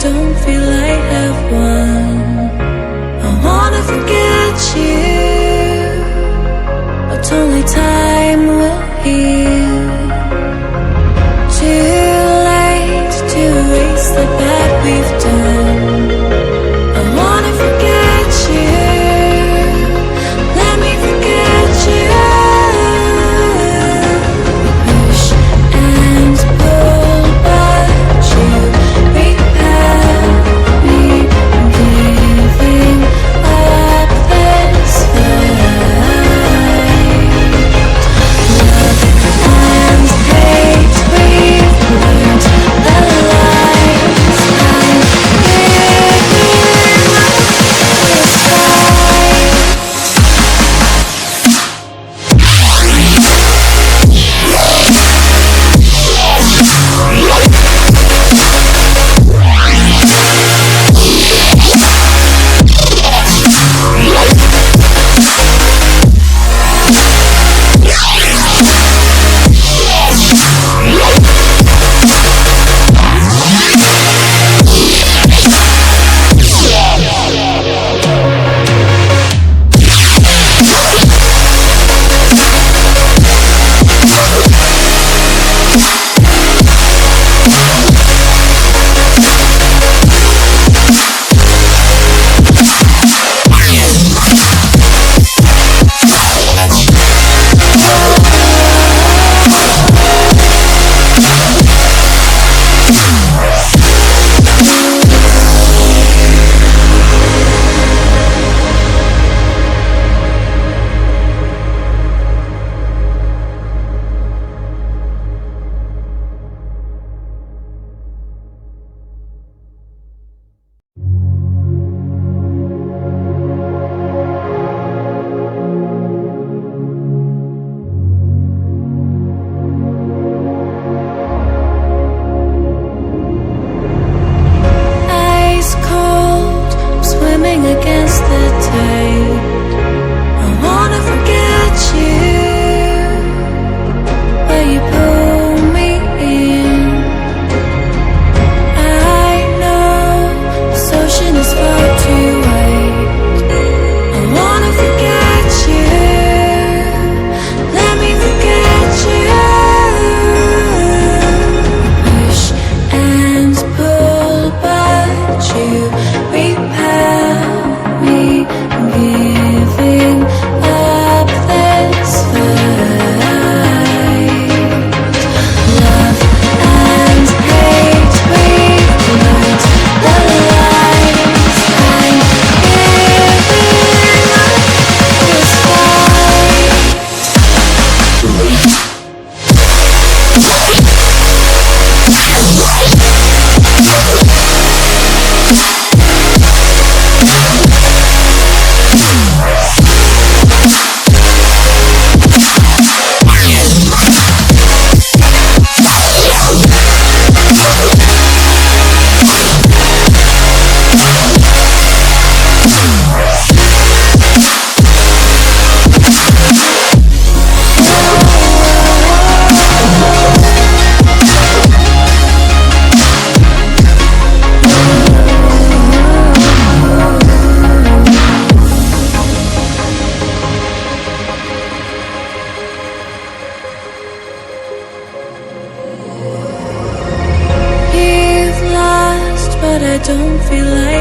don't feel I have one. I wanna forget you, but only time will heal. Too late to erase the bad we've done. I wanna forget you, let me forget you. Push and pull, but you repel me, giving up this fight. Love and hate, we've learned the lies I'm giving up this fight. Ice cold, swimming against the tide. I wanna forget you, but you pull me in. I know this ocean is far too wide. I wanna forget you, let me forget you. Push and pull, but you repel me, giving up this fight. Love and hate, we've learned the lies I'm giving up this fight. You've lost, but I don't feel like